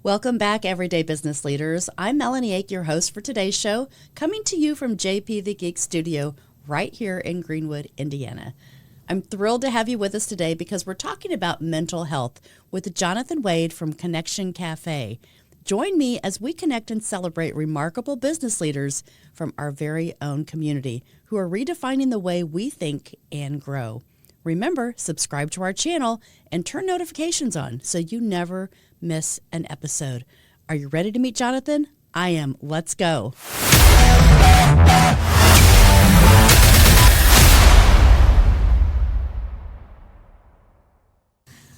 Welcome back, everyday business leaders. I'm Melanie Ake, your host for today's show, coming to you from JP the Geek Studio right here in Greenwood, Indiana. I'm thrilled to have you with us today because we're talking about mental health with Jonathon Wade from Connection Café. Join me as we connect and celebrate remarkable business leaders from our very own community who are redefining the way we think and grow. Remember, subscribe to our channel and turn notifications on so you never miss an episode. Are you ready to meet Jonathon? I am. Let's go.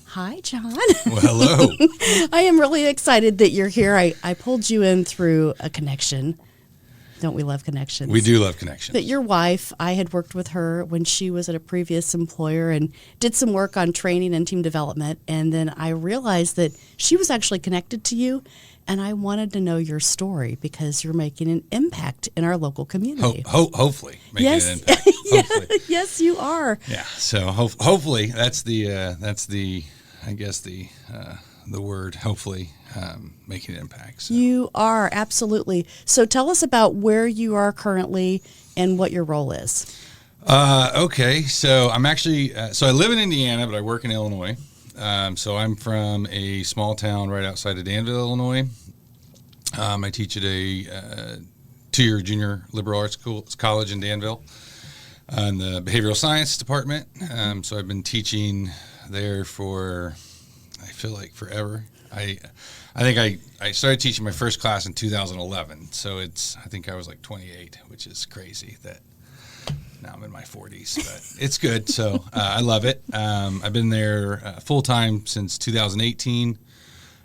Hi, John. Well, hello. I am really excited that you're here. I pulled you in through a connection. Don't we love connections? We do love connections. But your wife, I had worked with her when she was at a previous employer and did some work on training and team development. And then I realized that she was actually connected to you. And I wanted to know your story because you're making an impact in our local community. Hopefully making yes. an impact. Hopefully. Yes, you are. Yeah. So hopefully that's the word. Hopefully making an impact. So. You are, absolutely. So tell us about where you are currently and what your role is. Okay. So I'm actually so I live in Indiana, but I work in Illinois. So I'm from a small town right outside of Danville, Illinois. I teach at a two-year junior liberal arts college in Danville in the behavioral science department. So I've been teaching there for, I feel like forever. I think I started teaching my first class in 2011. So I think I was like 28, which is crazy that now I'm in my 40s, but it's good. So I love it. I've been there full time since 2018.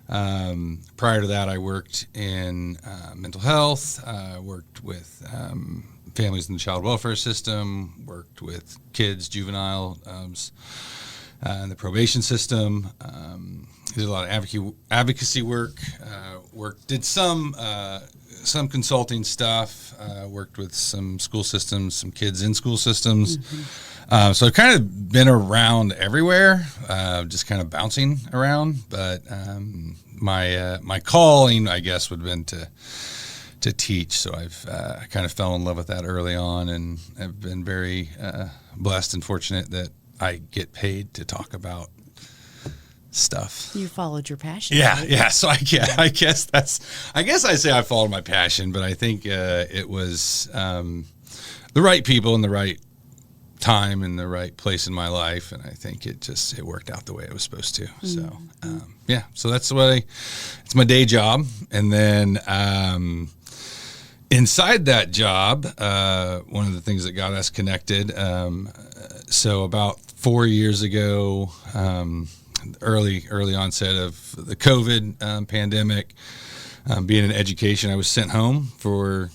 Prior to that, I worked in mental health, worked with families in the child welfare system, worked with kids, juvenile, in the probation system. Did a lot of advocacy work. Did some consulting stuff. Worked with some school systems, some kids in school systems. Mm-hmm. So I've kind of been around everywhere, just kind of bouncing around. But my calling, I guess, would have been to teach. So I kind of fell in love with that early on, and I've been very blessed and fortunate that I get paid to talk about stuff. You followed your passion. Yeah, right? yeah. So I guess I say I followed my passion, but I think it was the right people in the right time in the right place in my life, and I think it worked out the way it was supposed to. So yeah, so that's it's my day job, and then inside that job, one of the things that got us connected. So about 4 years ago. Early onset of the COVID pandemic, being in education, I was sent home for,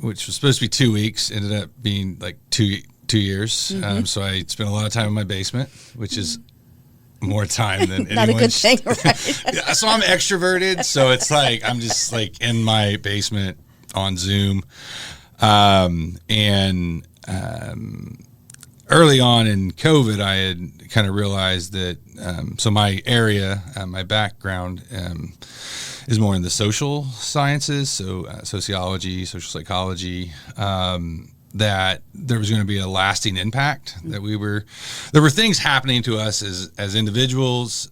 which was supposed to be 2 weeks, ended up being like two years. Mm-hmm. So I spent a lot of time in my basement, which is more time than not a good thing, right? Yeah, so I'm extroverted, so it's like I'm just like in my basement on Zoom, early on in COVID, I had kind of realized that, so my area, my background is more in the social sciences, so sociology, social psychology, that there was going to be a lasting impact, that there were things happening to us as individuals,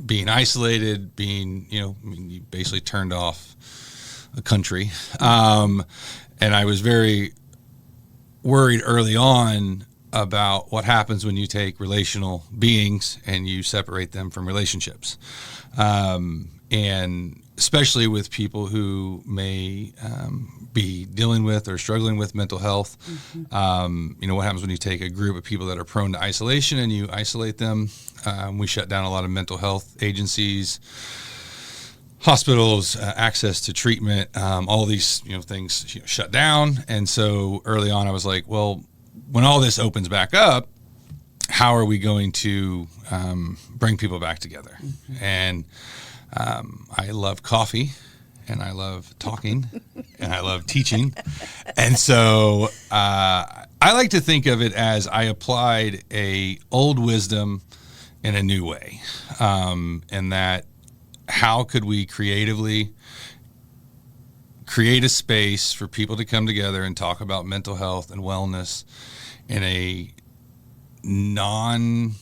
being isolated, you basically turned off a country. And I was very worried early on about what happens when you take relational beings and you separate them from relationships. And especially with people who may be dealing with or struggling with mental health. Mm-hmm. What happens when you take a group of people that are prone to isolation and you isolate them? We shut down a lot of mental health agencies, hospitals, access to treatment, all these things shut down. And so early on I was like, well, when all this opens back up, how are we going to bring people back together? Mm-hmm. And I love coffee, and I love talking, and I love teaching. And so I like to think of it as I applied a old wisdom in a new way, and that how could we creatively create a space for people to come together and talk about mental health and wellness in a non-threatening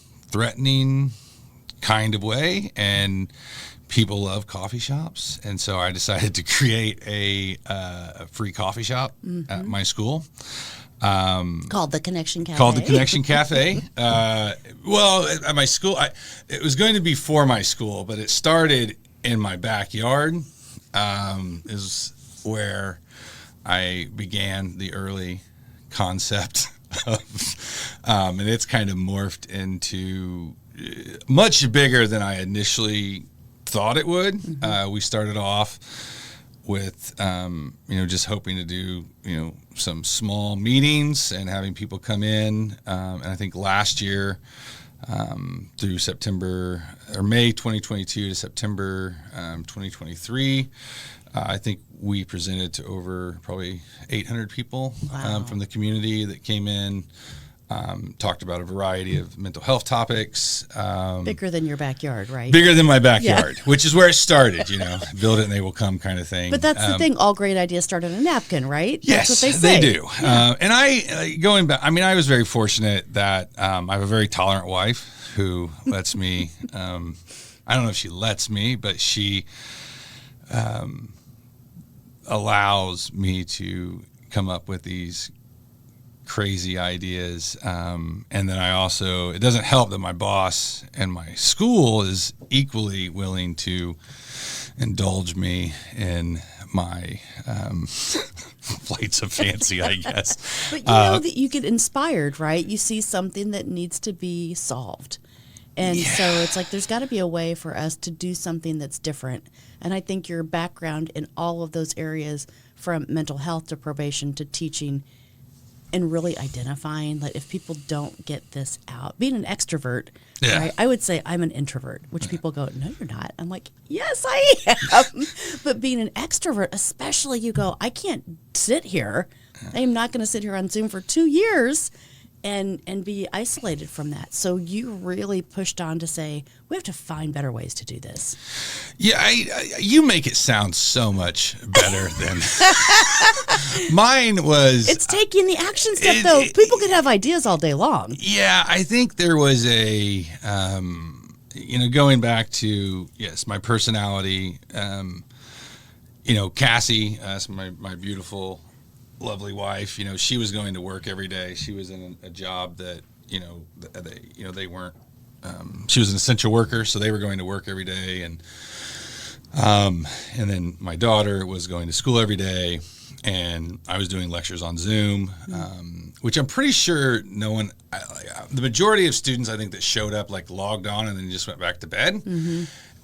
kind of way. And people love coffee shops, and so I decided to create a free coffee shop at my school. Called the Connection Café. Called the Connection Café. Well, at my school, it was going to be for my school, but it started in my backyard. Is where I began the early concept of, and it's kind of morphed into much bigger than I initially thought it would. We started off with, just hoping to do, some small meetings and having people come in. And I think last year, through September or May 2022 to September 2023, I think we presented to over probably 800 people from the community that came in. Talked about a variety of mental health topics. Bigger than your backyard, right? Bigger than my backyard, which is where it started, build it and they will come kind of thing. But that's the thing. All great ideas start on a napkin, right? Yes, that's what they say. They do. Yeah. And going back, I was very fortunate that I have a very tolerant wife who lets me, I don't know if she lets me, but she allows me to come up with these crazy ideas. And then it doesn't help that my boss and my school is equally willing to indulge me in my flights of fancy, I guess. But you know that you get inspired, right? You see something that needs to be solved. And so it's like there's got to be a way for us to do something that's different. And I think your background in all of those areas, from mental health to probation to teaching, and really identifying that if people don't get this out, being an extrovert, right? I would say I'm an introvert, which people go, no, you're not. I'm like, yes, I am. But being an extrovert, especially, you go, I can't sit here. I am not going to sit here on Zoom for 2 years and be isolated from that. So you really pushed on to say, we have to find better ways to do this. Yeah, you make it sound so much better than mine was. It's taking the action step, though. People could have ideas all day long. Yeah, I think there was a, going back to, my personality, Cassie, my beautiful, lovely wife, she was going to work every day. She was in a job that, they weren't, she was an essential worker, so they were going to work every day. And then my daughter was going to school every day, and I was doing lectures on Zoom, which I'm pretty sure the majority of students, I think, that showed up, logged on and then just went back to bed.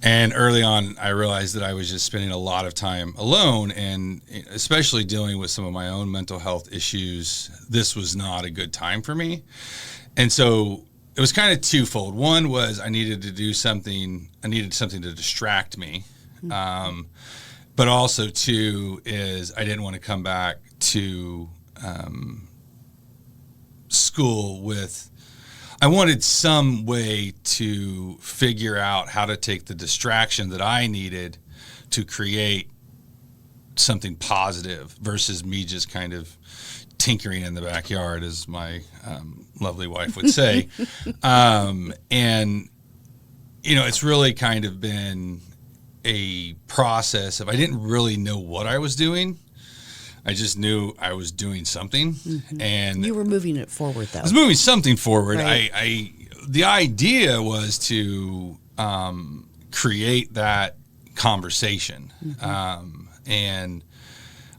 And early on, I realized that I was just spending a lot of time alone, and especially dealing with some of my own mental health issues. This was not a good time for me. And so it was kind of twofold. One was I needed something to distract me. But also, two, is I didn't want to come back to school with... I wanted some way to figure out how to take the distraction that I needed to create something positive versus me just kind of tinkering in the backyard, as my lovely wife would say. And, it's really kind of been a process of, I didn't really know what I was doing. I just knew I was doing something, and you were moving it forward, though. I was moving something forward. Right. The idea was to create that conversation, and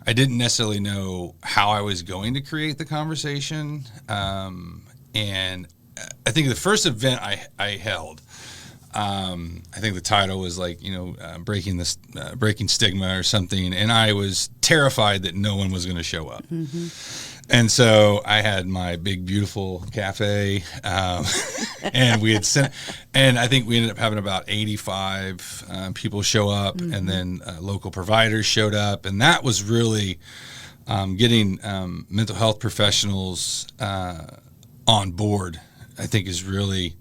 I didn't necessarily know how I was going to create the conversation. And I think the first event I held, I think the title was breaking stigma or something, and I was terrified that no one was going to show up. And so I had my big, beautiful cafe, and we had sent, and I think we ended up having about 85 people show up, and then local providers showed up, and that was really getting mental health professionals on board, I think, is really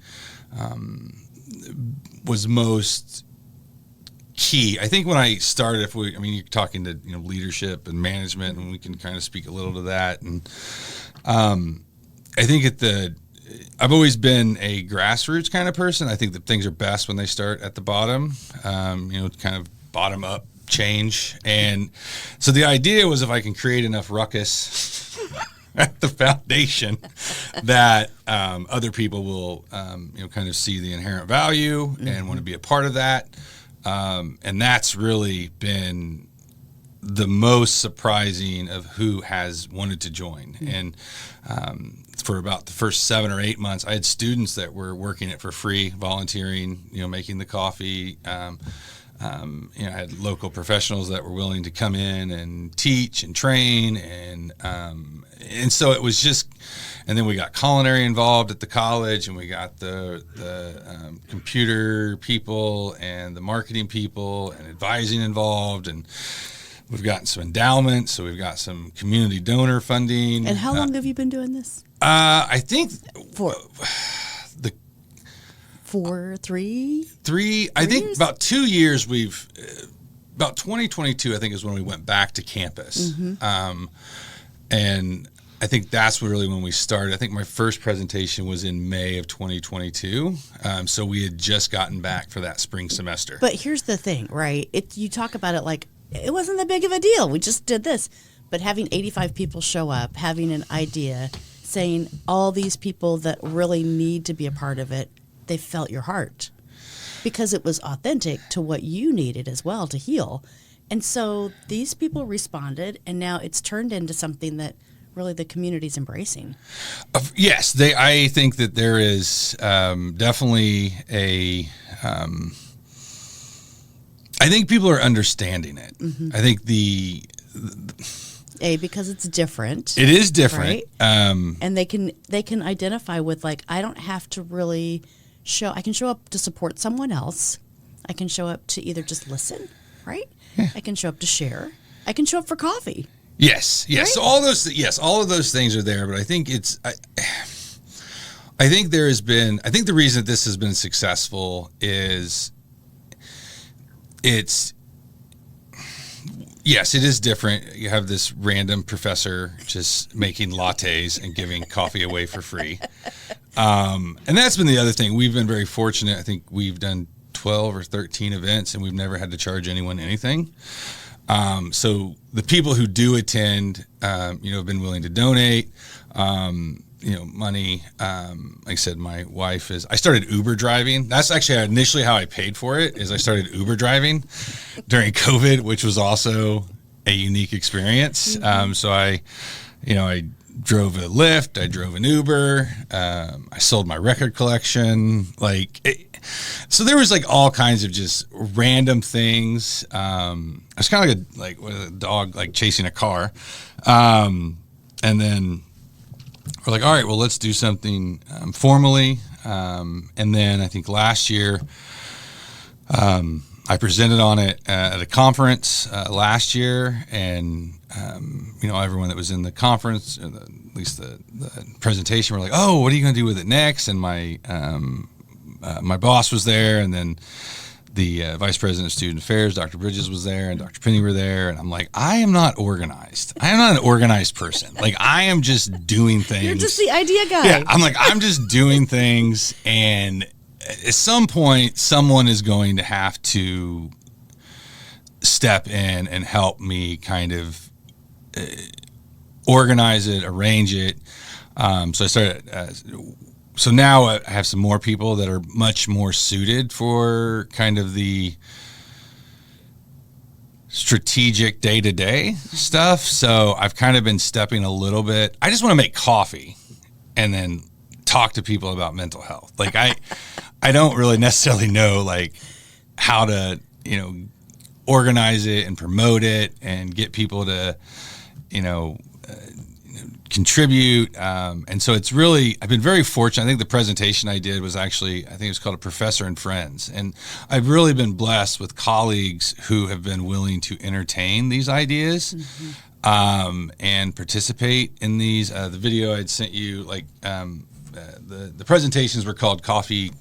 was most key. I think when I started, you're talking to leadership and management, and we can kind of speak a little to that. And I think I've always been a grassroots kind of person. I think that things are best when they start at the bottom, kind of bottom up change. And so the idea was if I can create enough ruckus at the foundation that other people will, kind of see the inherent value and want to be a part of that. And that's really been the most surprising of who has wanted to join. And for about the first 7 or 8 months, I had students that were working it for free, volunteering, making the coffee. I had local professionals that were willing to come in and teach and train, and so it was just. And then we got culinary involved at the college, and we got the computer people and the marketing people and advising involved, and we've gotten some endowments, so we've got some community donor funding. And how long have you been doing this? I think three. I think about 2 years. We've about 2022. I think is when we went back to campus, and I think that's really when we started. I think my first presentation was in May of 2022. So we had just gotten back for that spring semester. But here's the thing, right? You talk about it like it wasn't that big of a deal. We just did this. But having 85 people show up, having an idea, saying all these people that really need to be a part of it, they felt your heart because it was authentic to what you needed as well to heal. And so these people responded, and now it's turned into something that really the community's embracing. Yes, I think that there is definitely a. I think people are understanding it. I think because it's different. It is different, right? And they can identify with, like, I don't have to really show. I can show up to support someone else. I can show up to either just listen, right? Yeah. I can show up to share. I can show up for coffee. Yes. Right? So all of those things are there, but I think I think there has been. I think the reason that this has been successful is it is different. You have this random professor just making lattes and giving coffee away for free. And that's been the other thing. We've been very fortunate. I think we've done 12 or 13 events, and we've never had to charge anyone anything. So the people who do attend, have been willing to donate, money. Like I said, my wife I started Uber driving. That's actually initially how I paid for it, is I started Uber driving during COVID, which was also a unique experience. So I drove a Lyft, I drove an Uber, I sold my record collection, so there was all kinds of just random things. I was kind of like a dog chasing a car, and then we're like, all right, well, let's do something formally. And then I think last year I presented on it at a conference last year, and everyone that was in the conference, at least the presentation, were like, oh, what are you going to do with it next? And my boss was there, and then the vice president of student affairs, Dr. Bridges, was there, and Dr. Penny were there. And I'm like, I am not organized. I am not an organized person. I am just doing things. You're just the idea guy. Yeah, I'm just doing things. And at some point, someone is going to have to step in and help me kind of organize it, arrange it. So I started... So now I have some more people that are much more suited for kind of the strategic day-to-day stuff. So I've kind of been stepping a little bit. I just want to make coffee and then talk to people about mental health. I don't really necessarily know how to, organize it and promote it and get people to, contribute. And so it's really, I've been very fortunate. I think the presentation I did was actually, I think it was called A Professor and Friends. And I've really been blessed with colleagues who have been willing to entertain these ideas and participate in these. The video I'd sent you, the presentations were called Coffee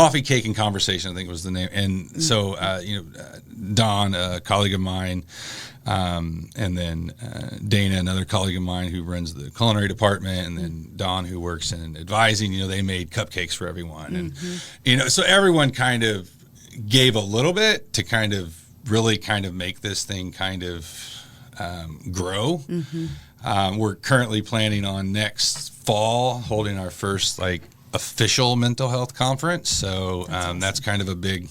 Coffee, Cake, and Conversation, I think was the name. And so, Don, a colleague of mine, and then Dana, another colleague of mine who runs the culinary department, and then Don, who works in advising, they made cupcakes for everyone. And, so everyone kind of gave a little bit to kind of really kind of make this thing kind of grow. We're currently planning on next fall holding our first official mental health conference. So that's kind of a big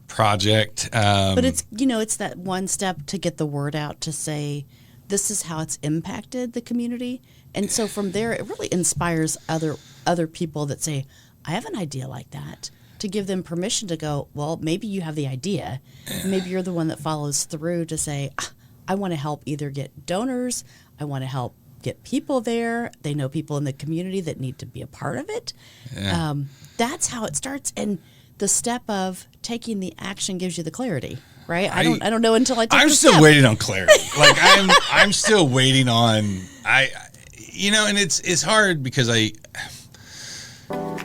project. But it's, it's that one step to get the word out to say, this is how it's impacted the community. And so from there, it really inspires other people that say, I have an idea like that, to give them permission to go, well, maybe you have the idea. Maybe you're the one that follows through to say, I want to help either get donors. I want to help get people there. They know people in the community that need to be a part of it. Yeah. That's how it starts. And the step of taking the action gives you the clarity, right? I don't know until I take I'm the still step. waiting on clarity. I'm still waiting on, and it's hard because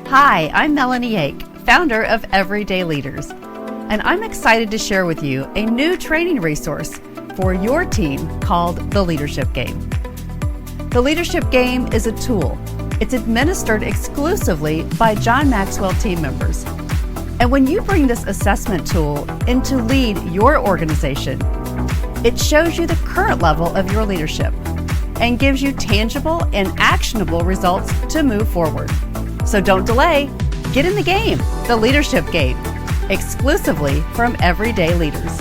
Hi, I'm Melanie Ake, founder of Everyday Leaders, and I'm excited to share with you a new training resource for your team called the Leadership Game. The Leadership Game is a tool. It's administered exclusively by John Maxwell team members. And when you bring this assessment tool in to lead your organization, it shows you the current level of your leadership and gives you tangible and actionable results to move forward. So don't delay. Get in the game, the Leadership Game, exclusively from Everyday Leaders.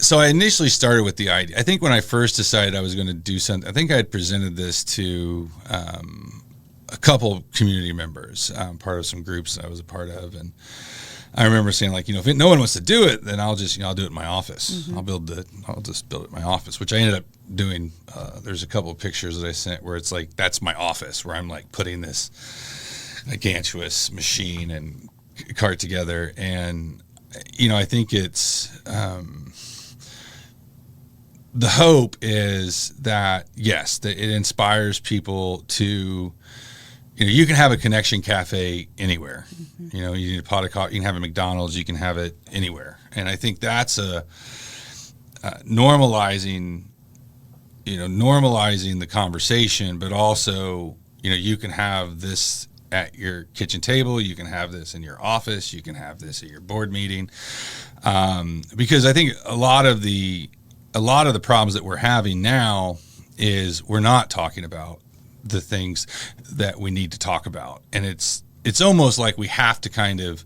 So I initially started with the idea. I think when I first decided I was going to do something, I think I had presented this to a couple community members, part of some groups I was a part of, and I remember saying, if no one wants to do it, then I'll just, I'll do it in my office. I'll just build it in my office, which I ended up doing. There's a couple of pictures that I sent where it's that's my office where I'm putting this gargantuous machine and cart together, and I think it's. The hope is that, yes, that it inspires people to, you can have a Connection Café anywhere. You need a pot of coffee, you can have a McDonald's, you can have it anywhere. And I think that's normalizing the conversation, but also, you can have this at your kitchen table, you can have this in your office, you can have this at your board meeting. Because I think a lot of the problems that we're having now is we're not talking about the things that we need to talk about. And it's almost like we have to kind of,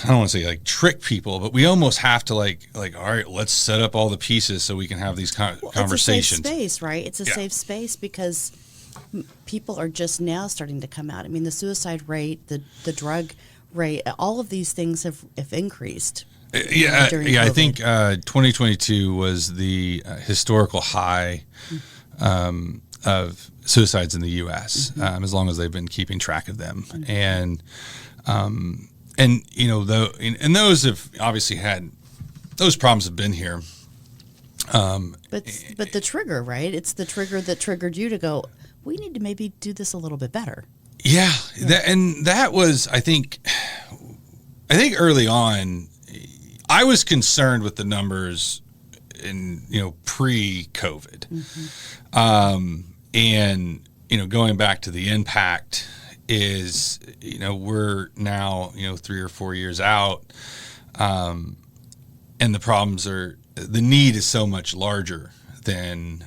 I don't want to say trick people, but we almost have to all right, let's set up all the pieces so we can have these conversations. It's a safe space, right? It's a safe space because people are just now starting to come out. I mean, the suicide rate, the drug rate, all of these things have increased. Yeah, I think 2022 was the historical high of suicides in the U.S. As long as they've been keeping track of them, and those have obviously had those problems have been here. But the trigger, right? It's the trigger that triggered you to go, we need to maybe do this a little bit better. Yeah. That was, I think early on. I was concerned with the numbers in, pre-COVID. And, going back to the impact is, we're now, 3 or 4 years out. And the need is so much larger than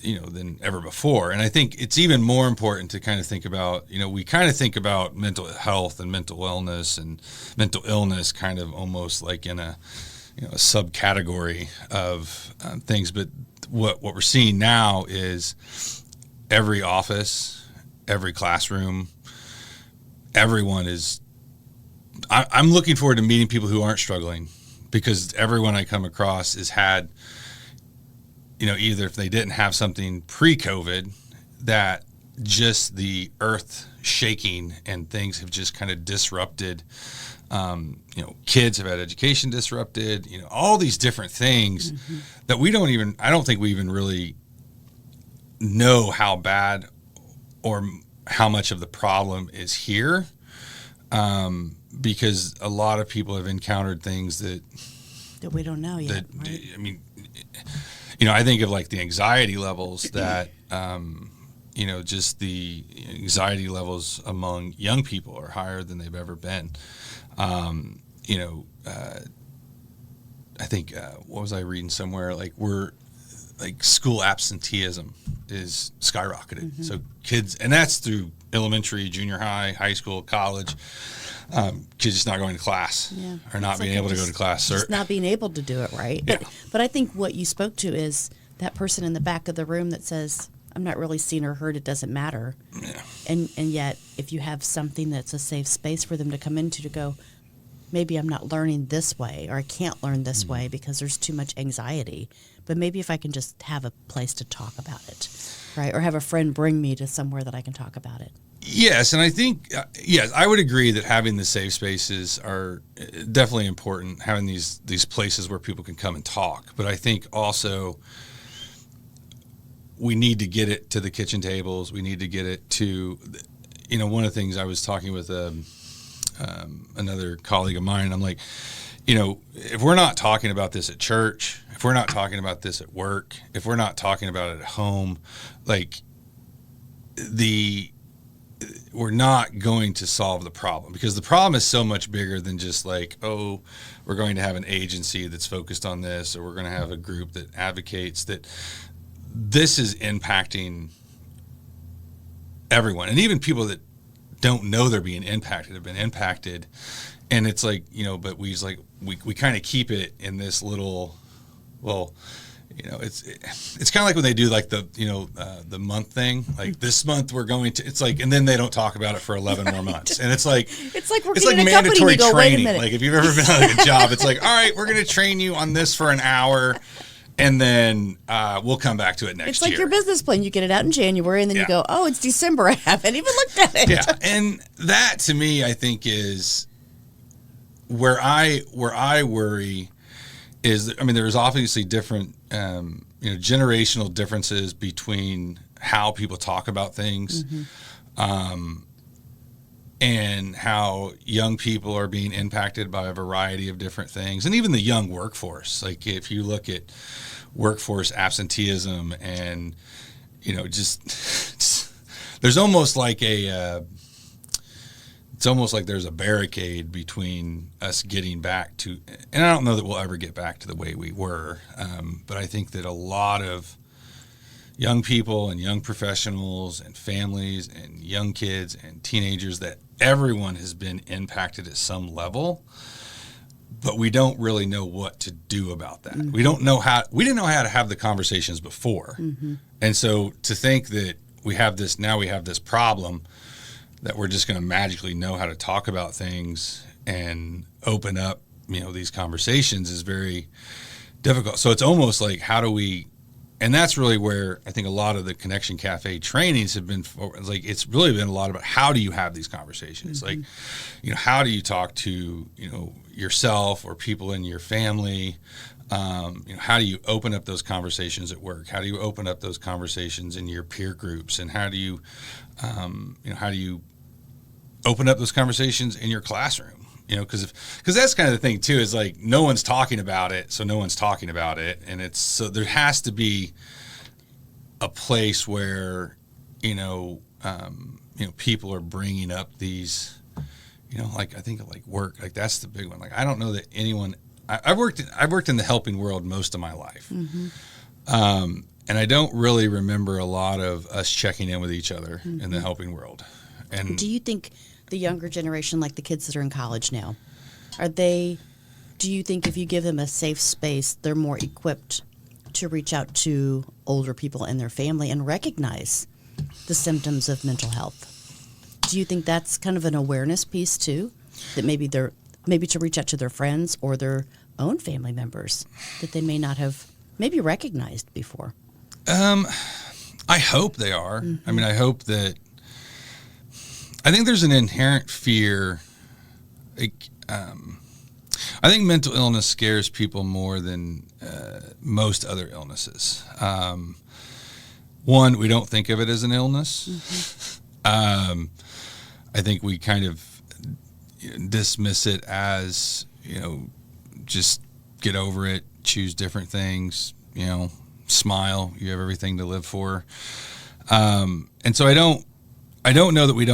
than ever before. And I think it's even more important to kind of think about, we kind of think about mental health and mental wellness and mental illness kind of almost like in a subcategory of things. But what we're seeing now is every office, every classroom, everyone is, I'm looking forward to meeting people who aren't struggling, because everyone I come across has had, either if they didn't have something pre-COVID, that just the earth shaking and things have just kind of disrupted. Kids have had education disrupted, all these different things that I don't think we even really know how bad or how much of the problem is here. Because a lot of people have encountered things that we don't know yet. Right? I mean, I think of like the anxiety levels that, just the anxiety levels among young people are higher than they've ever been. I think, what was I reading somewhere? Like school absenteeism is skyrocketed. So kids, and that's through elementary, junior high, high school, college, kids just not going to class or not being able to go to class. Just not being able to do it right. Yeah. But I think what you spoke to is that person in the back of the room that says, I'm not really seen or heard, it doesn't matter. Yeah. And yet, if you have something that's a safe space for them to come into to go, maybe I'm not learning this way, or I can't learn this way because there's too much anxiety. But maybe if I can just have a place to talk about it, right? Or have a friend bring me to somewhere that I can talk about it. Yes, and I think, I would agree that having the safe spaces are definitely important, having these places where people can come and talk. But I think also we need to get it to the kitchen tables. We need to get it to, one of the things I was talking with another colleague of mine, I'm like, if we're not talking about this at church, if we're not talking about this at work, if we're not talking about it at home, we're not going to solve the problem, because the problem is so much bigger than just like, oh, we're going to have an agency that's focused on this, or we're going to have a group that advocates that. This is impacting everyone, and even people that don't know they're being impacted have been impacted. And it's like, but we kind of keep it in this little, it's kind of like when they do like the month thing, like this month we're going to, it's like, and then they don't talk about it for 11 more months. And it's like mandatory training. Like if you've ever been on a job, it's like, all right, we're going to train you on this for an hour. And then we'll come back to it next year. It's like your business plan. You get it out in January, and then you go, oh, it's December. I haven't even looked at it. Yeah, and that to me, I think, is where I worry is, there's obviously different, generational differences between how people talk about things. And how young people are being impacted by a variety of different things. And even the young workforce, like if you look at workforce absenteeism and, there's almost like it's almost like there's a barricade between us getting back to, and I don't know that we'll ever get back to the way we were, but I think that a lot of young people and young professionals and families and young kids and teenagers, that everyone has been impacted at some level, but we don't really know what to do about that. We didn't know how to have the conversations before. And so to think that we have this problem that we're just going to magically know how to talk about things and open up, these conversations is very difficult. So it's almost like, how do we, and that's really where I think a lot of the Connection Café trainings have been, like, it's really been a lot about how do you have these conversations? Like, how do you talk to, yourself or people in your family? How do you open up those conversations at work? How do you open up those conversations in your peer groups? And how do you open up those conversations in your classroom? Because that's kind of the thing too, is like no one's talking about it, so no one's talking about it, and it's so there has to be a place where people are bringing up these, like I think of like work, like that's the big one. Like I don't know that anyone. I've worked in the helping world most of my life, and I don't really remember a lot of us checking in with each other in the helping world. And do you think the younger generation, like the kids that are in college now, do you think if you give them a safe space, they're more equipped to reach out to older people and their family and recognize the symptoms of mental health? Do you think that's kind of an awareness piece too, that maybe to reach out to their friends or their own family members that they may not have maybe recognized before? I I hope they are. I mean, I hope that. I think there's an inherent fear. I think mental illness scares people more than most other illnesses. One, we don't think of it as an illness. I think we kind of dismiss it as, just get over it, choose different things, smile, you have everything to live for. And so I don't know that we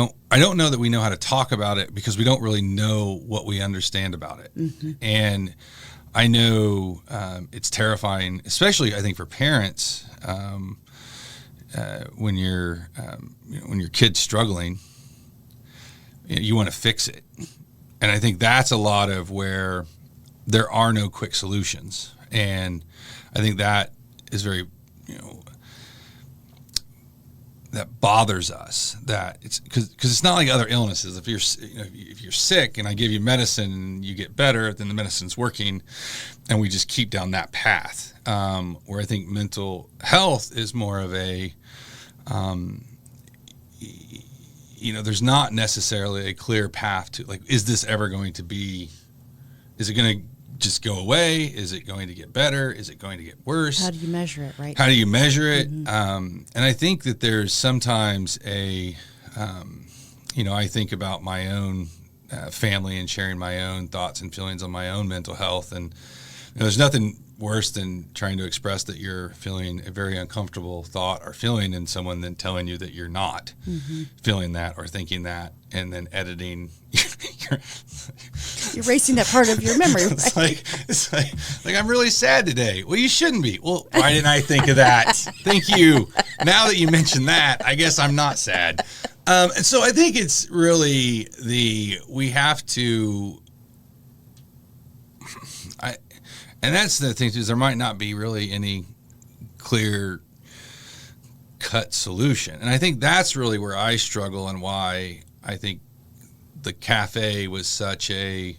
know how to talk about it because we don't really know what we understand about it. And I know it's terrifying, especially I think for parents, when your kid's struggling, you want to fix it. And I think that's a lot of where there are no quick solutions. And I think that is very, that bothers us. That it's because it's not like other illnesses. If you're sick and I give you medicine and you get better, then the medicine's working, and we just keep down that path. Where I think mental health is more of a, there's not necessarily a clear path to, like, is this ever going to be? Is it going to just go away? Is it going to get better? Is it going to get worse? How do you measure it, right? How do you measure it? And I think that there's sometimes I think about my own family and sharing my own thoughts and feelings on my own mental health. And there's nothing worse than trying to express that you're feeling a very uncomfortable thought or feeling in someone than telling you that you're not feeling that or thinking that, and then editing erasing that part of your memory. Right? It's like I'm really sad today. Well, you shouldn't be. Well, why didn't I think of that? Thank you. Now that you mentioned that, I guess I'm not sad. And so I think it's really we have to. And that's the thing, is there might not be really any clear cut solution. And I think that's really where I struggle and why I think the cafe was such a,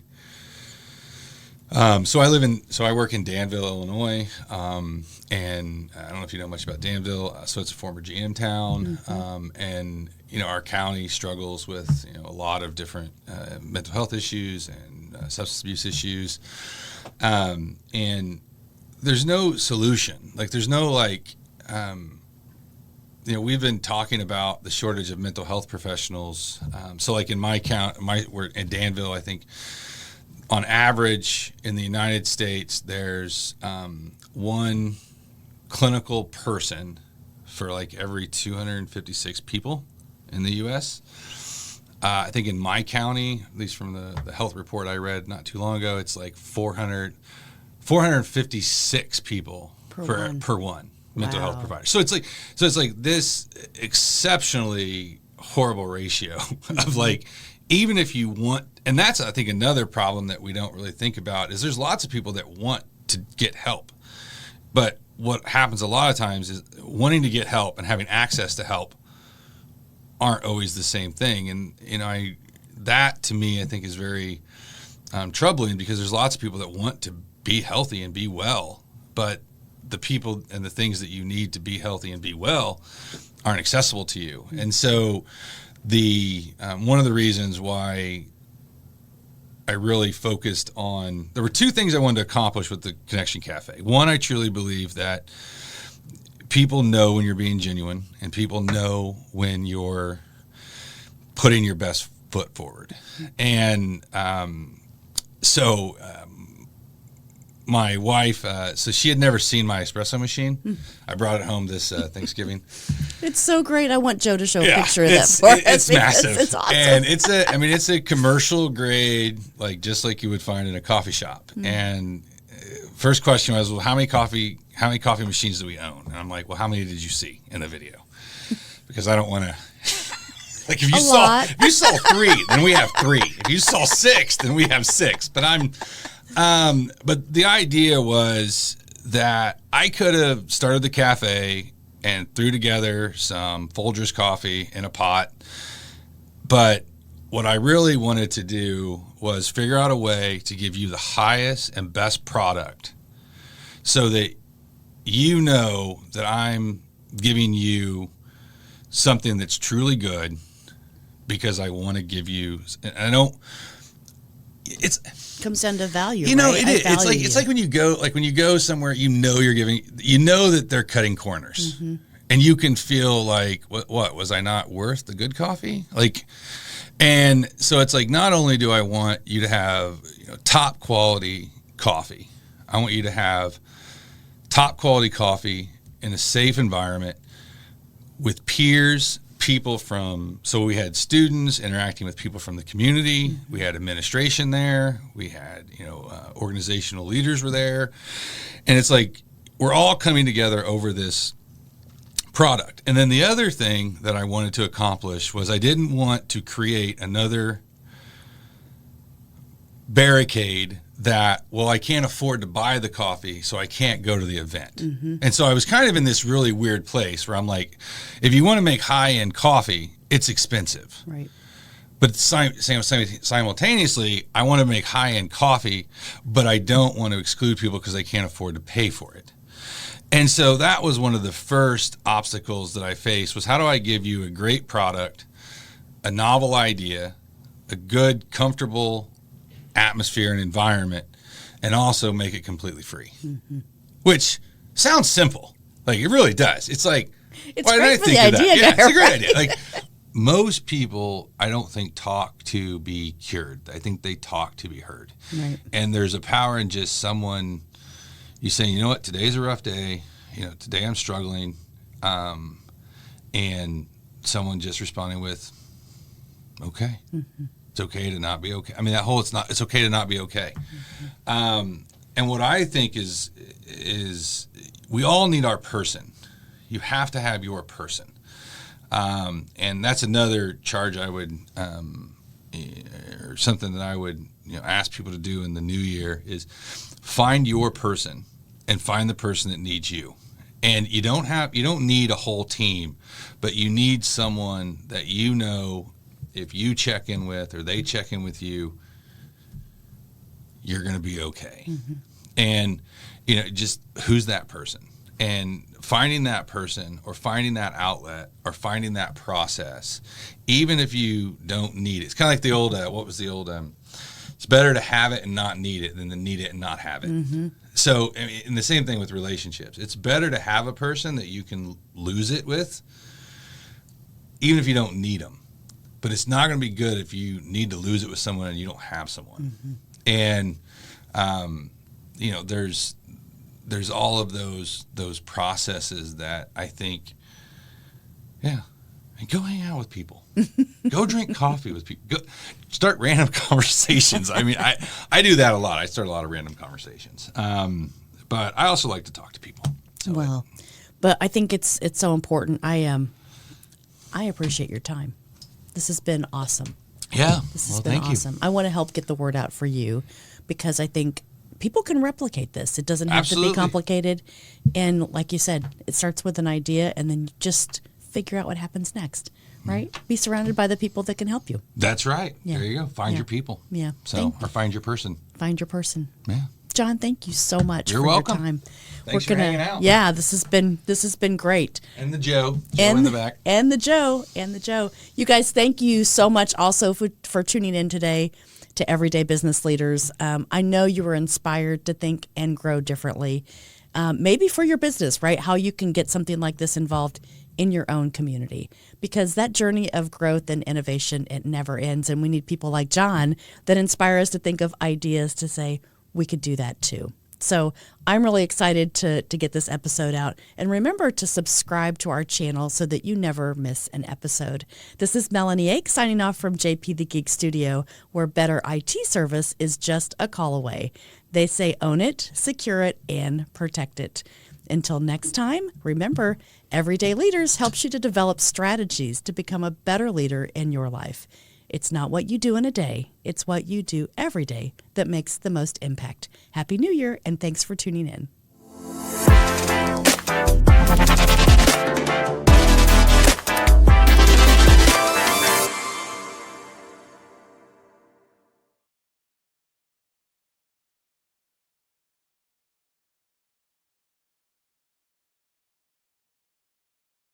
so I work in Danville, Illinois. And I don't know if you know much about Danville. So it's a former GM town. And, our county struggles with, a lot of different mental health issues and substance abuse issues. And there's no solution. Like, there's no, we've been talking about the shortage of mental health professionals. So like in we're in Danville, I think on average in the United States, there's one clinical person for like every 256 people in the U.S. I think in my county, at least from the health report I read not too long ago, it's like 456 people per one mental health provider. So it's like this exceptionally horrible ratio of like, even if you want, and that's, I think, another problem that we don't really think about is there's lots of people that want to get help. But what happens a lot of times is wanting to get help and having access to help aren't always the same thing. And, that to me, I think is very troubling, because there's lots of people that want to be healthy and be well, but the people and the things that you need to be healthy and be well aren't accessible to you. And so one of the reasons why I really focused on, there were two things I wanted to accomplish with the Connection Café. One, I truly believe that people know when you're being genuine, and people know when you're putting your best foot forward. And so my wife, so she had never seen my espresso machine. I brought it home this Thanksgiving. It's so great. I want Joe to show a picture of that for us. It's massive. It's awesome. And it's a commercial grade, like just like you would find in a coffee shop. And first question was, well, how many coffee machines do we own? And I'm like, well, how many did you see in the video? Because I don't want to, like, if you saw 3, then we have 3. If you saw 6, then we have 6. But but the idea was that I could have started the cafe and threw together some Folgers coffee in a pot. But what I really wanted to do was figure out a way to give you the highest and best product, so that that I'm giving you something that's truly good because I want to give you, and I don't, comes down to value. You know, right? it is. It's like when you go somewhere, you're giving, that they're cutting corners, mm-hmm. and you can feel like, what was I not worth the good coffee? Like, and so it's like, not only do I want you to have top quality coffee, I want you to have top quality coffee in a safe environment with peers. So we had students interacting with people from the community. We had administration there. We had, organizational leaders were there. And it's like, we're all coming together over this product. And then the other thing that I wanted to accomplish was I didn't want to create another barricade that, I can't afford to buy the coffee, so I can't go to the event. Mm-hmm. And so I was kind of in this really weird place where I'm like, if you want to make high-end coffee, it's expensive. Right. But simultaneously, I want to make high-end coffee, but I don't want to exclude people because they can't afford to pay for it. And so that was one of the first obstacles that I faced, was how do I give you a great product, a novel idea, a good, comfortable atmosphere and environment, and also make it completely free. Mm-hmm. Which sounds simple. Like, it really does. It's like, why did I think of that? Yeah, it's a great idea. Like, most people, I don't think, talk to be cured. I think they talk to be heard. Right. And there's a power in just someone, you saying, you know what, today's a rough day. Today I'm struggling. And someone just responding with, okay. Mm-hmm. It's okay to not be okay. I mean, it's okay to not be okay. Mm-hmm. And what I think is we all need our person. You have to have your person. And that's another charge I would, or something that I would, ask people to do in the new year, is find your person and find the person that needs you. And you don't need a whole team, but you need someone that if you check in with, or they check in with you, you're going to be okay. Mm-hmm. And, just who's that person? And finding that person, or finding that outlet, or finding that process, even if you don't need it. It's kind of like the old, it's better to have it and not need it than to need it and not have it. Mm-hmm. So, and the same thing with relationships. It's better to have a person that you can lose it with, even if you don't need them. But it's not going to be good if you need to lose it with someone and you don't have someone. Mm-hmm. And, there's all of those processes that I think, and go hang out with people. Go drink coffee with people. Go start random conversations. I mean, I do that a lot. I start a lot of random conversations. But I also like to talk to people. So but I think it's so important. I appreciate your time. This has been awesome. Yeah. This has been awesome. I want to help get the word out for you, because I think people can replicate this. It doesn't have to be complicated. And like you said, it starts with an idea, and then you just figure out what happens next, right? Mm-hmm. Be surrounded by the people that can help you. That's right. Yeah. There you go. Find your people. Yeah. Or find your person. Find your person. Yeah. John, thank you so much You're for welcome. your time. Thanks for hanging out. Yeah, this has been great. And the Joe in the back. And the Joe. You guys, thank you so much also for tuning in today to Everyday Business Leaders. I know you were inspired to think and grow differently, maybe for your business, right? How you can get something like this involved in your own community, because that journey of growth and innovation, it never ends. And we need people like John that inspire us to think of ideas to say, we could do that too. So I'm really excited to get this episode out. And remember to subscribe to our channel so that you never miss an episode. This is Melanie Ake signing off from JP the Geek Studio, where better IT service is just a call away. They say own it, secure it, and protect it. Until next time, remember, Everyday Leaders helps you to develop strategies to become a better leader in your life. It's not what you do in a day, it's what you do every day that makes the most impact. Happy New Year, and thanks for tuning in.